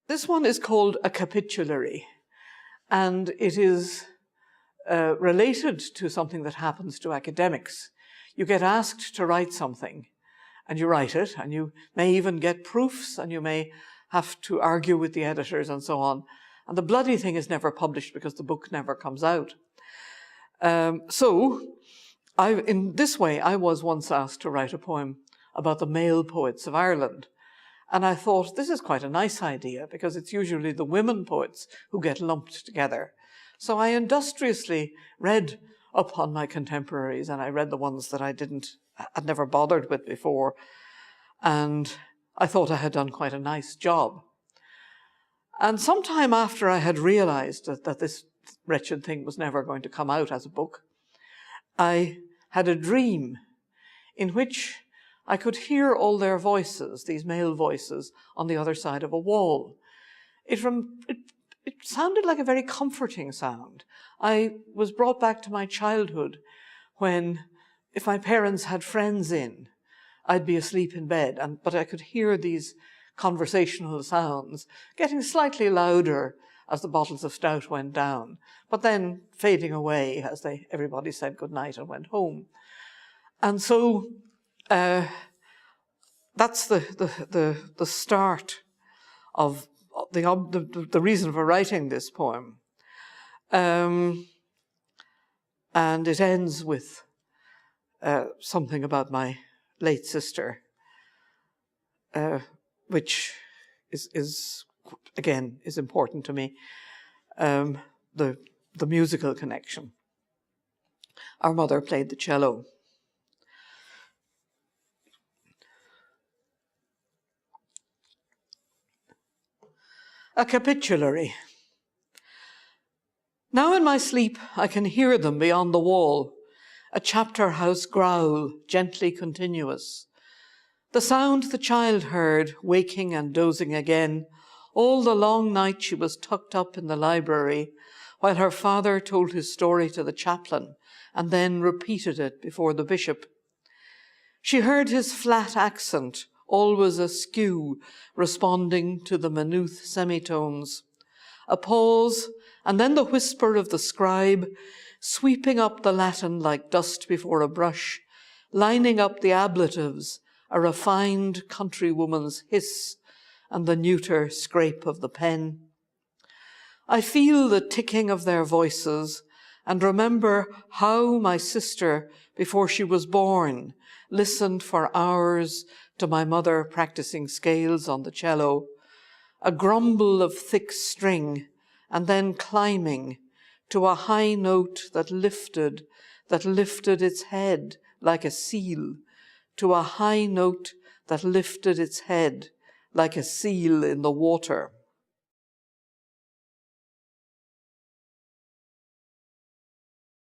This one is called a capitulary, and it is related to something that happens to academics. You get asked to write something, and you write it, and you may even get proofs, and you may have to argue with the editors and so on. And the bloody thing is never published because the book never comes out. In this way, I was once asked to write a poem about the male poets of Ireland. And I thought, this is quite a nice idea, because it's usually the women poets who get lumped together. So I industriously read up on my contemporaries, and I read the ones that I'd never bothered with before. And I thought I had done quite a nice job. And sometime after I had realized that this wretched thing was never going to come out as a book, I had a dream in which I could hear all their voices, these male voices, on the other side of a wall. It sounded like a very comforting sound. I was brought back to my childhood when, if my parents had friends in, I'd be asleep in bed, but I could hear these conversational sounds getting slightly louder as the bottles of stout went down, but then fading away as everybody said goodnight and went home. And so that's the start of the reason for writing this poem. And it ends with something about my late sister, which is again important to me, the musical connection. Our mother played the cello. A capitulary. Now in my sleep I can hear them beyond the wall, a chapter house growl, gently continuous. The sound the child heard, waking and dozing again, all the long night she was tucked up in the library, while her father told his story to the chaplain and then repeated it before the bishop. She heard his flat accent, always askew, responding to the minute semitones. A pause, and then the whisper of the scribe, sweeping up the Latin like dust before a brush, lining up the ablatives, a refined countrywoman's hiss, and the neuter scrape of the pen. I feel the ticking of their voices, and remember how my sister, before she was born, listened for hours to my mother practicing scales on the cello, a grumble of thick string, and then climbing to a high note that lifted its head like a seal, to a high note that lifted its head like a seal in the water.